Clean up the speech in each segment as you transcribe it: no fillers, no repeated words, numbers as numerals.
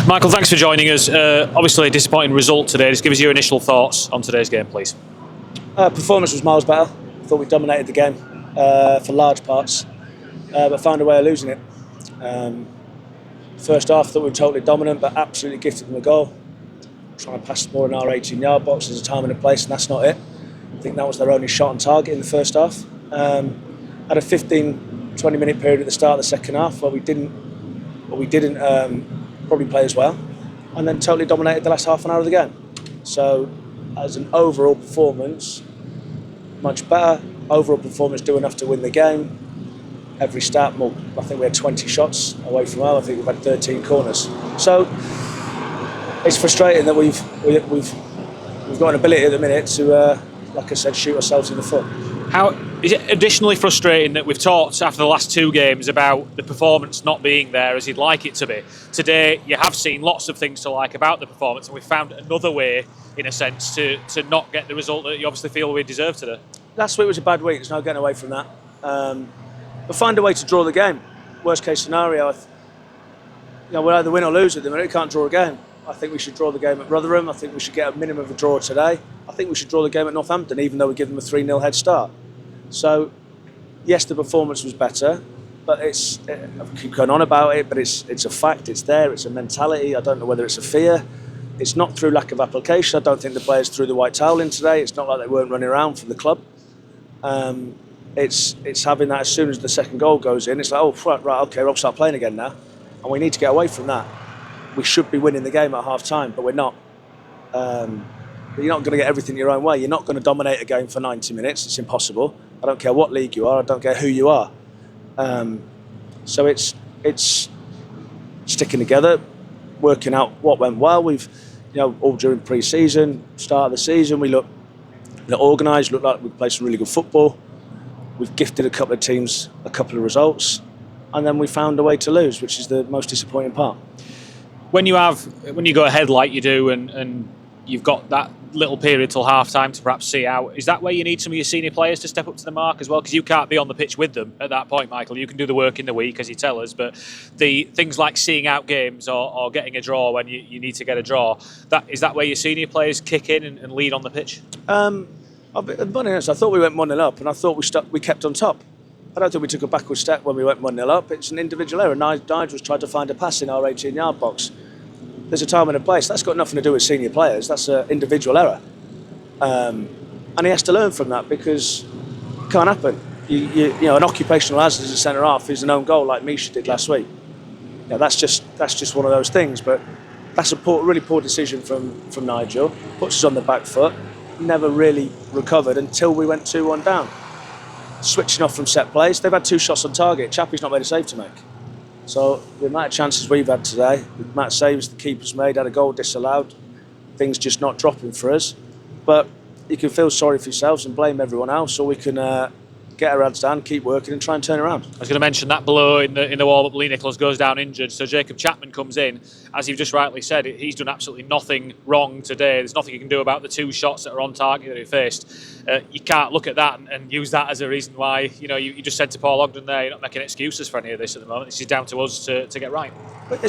Michael, thanks for joining us. Obviously a disappointing result today. Just give us your initial thoughts on today's game, please. Performance was miles better. I thought we dominated the game for large parts, but found a way of losing it. First half, I thought we were totally dominant, but absolutely gifted them a goal. Trying to pass more in our 18-yard box. There's a time and a place, and that's not it. I think that was their only shot on target in the first half. Had a 15-20 minute period at the start of the second half where we didn't probably play as well, and then totally dominated the last half an hour of the game. So, as an overall performance, much better. Overall performance, do enough to win the game. Every stat, I think we had 20 shots away from home. I think we've had 13 corners. So, it's frustrating that we've got an ability at the minute to, like I said, shoot ourselves in the foot. How is it additionally frustrating that we've talked after the last two games about the performance not being there as you'd like it to be? Today, you have seen lots of things to like about the performance, and we've found another way, in a sense, to not get the result that you obviously feel we deserve today. Last week was a bad week. There's no getting away from that. But find a way to draw the game. Worst case scenario, we'll either win or lose at the minute. We can't draw a game. I think we should draw the game at Rotherham. I think we should get a minimum of a draw today. I think we should draw the game at Northampton, even though we give them a 3-0 head start. So, yes, the performance was better, but I keep going on about it, but it's a fact, it's there, it's a mentality. I don't know whether it's a fear. It's not through lack of application. I don't think the players threw the white towel in today. It's not like they weren't running around for the club. It's having that as soon as the second goal goes in, it's like, oh, right, okay, I'll start playing again now. And we need to get away from that. We should be winning the game at half-time, but we're not. You're not going to get everything your own way. You're not going to dominate a game for 90 minutes. It's impossible. I don't care what league you are. I don't care who you are. So it's sticking together, working out what went well. We've, all during pre-season, start of the season, we look organised, look like we played some really good football. We've gifted a couple of teams a couple of results, and then we found a way to lose, which is the most disappointing part. When you go ahead like you do, and you've got that little period till half time to perhaps see out, is that where you need some of your senior players to step up to the mark as well? Because you can't be on the pitch with them at that point, Michael. You can do the work in the week, as you tell us, but the things like seeing out games or getting a draw when you need to get a draw, is that where your senior players kick in and lead on the pitch? I'll be honest, I thought we went 1-0 up, and I thought we kept on top. I don't think we took a backward step when we went 1-0 up. It's an individual error. Nigel's tried to find a pass in our 18-yard box. There's a time and a place. That's got nothing to do with senior players. That's an individual error. And he has to learn from that, because it can't happen. An occupational hazard as a centre-half is an own goal like Misha did last week. That's just one of those things. But that's a really poor decision from Nigel. Puts us on the back foot. Never really recovered until we went 2-1 down. Switching off from set plays. They've had 2 shots on target. Chappie's not made a save to make. So the amount of chances we've had today, the amount of saves the keeper's made, had a goal disallowed, things just not dropping for us. But you can feel sorry for yourselves and blame everyone else, or we can get our heads down, keep working and try and turn around. I was going to mention that below in the warm-up, Lee Nicholas goes down injured, so Jacob Chapman comes in. As you've just rightly said, he's done absolutely nothing wrong today. There's nothing you can do about the 2 shots that are on target that he faced. You can't look at that and use that as a reason why, you just said to Paul Ogden there, you're not making excuses for any of this at the moment. This is down to us to get right. But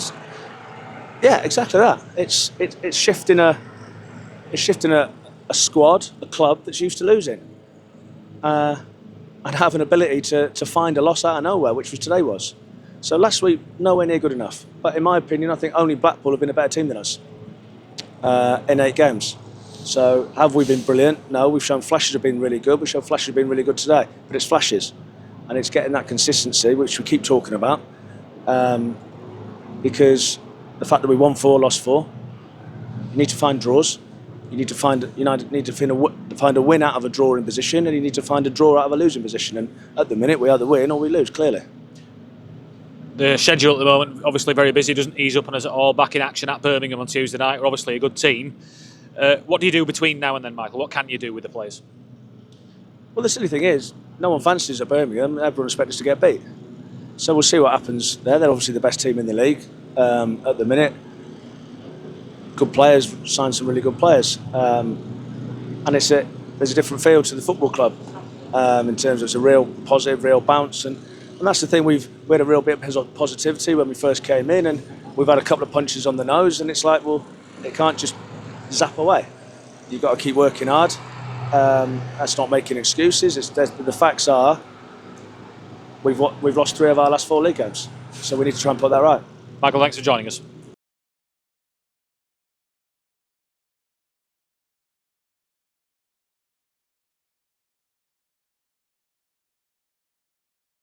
exactly that. It's shifting a squad, a club that's used to losing. And have an ability to find a loss out of nowhere, which today was. So last week, nowhere near good enough. But in my opinion, I think only Blackpool have been a better team than us in 8 games. So have we been brilliant? No, we've shown flashes of being really good. We've shown flashes of being really good today. But it's flashes. And it's getting that consistency, which we keep talking about. Because the fact that we won 4, lost 4, you need to find draws. You need to find a win out of a drawing position, and you need to find a draw out of a losing position. And at the minute, we either win or we lose, clearly. The schedule at the moment, obviously very busy, doesn't ease up on us at all. Back in action at Birmingham on Tuesday night. We're obviously a good team. What do you do between now and then, Michael? What can you do with the players? Well, the silly thing is, no one fancies at Birmingham. Everyone expects us to get beat. So we'll see what happens there. They're obviously the best team in the league at the minute. Good players, signed some really good players, and there's a different feel to the football club in terms of it's a real positive, real bounce, and that's the thing. We had a real bit of positivity when we first came in, and we've had a couple of punches on the nose, and it's like, well, it can't just zap away. You've got to keep working hard. That's not making excuses. The facts are we've lost 3 of our last 4 league games, so we need to try and put that right. Michael, thanks for joining us.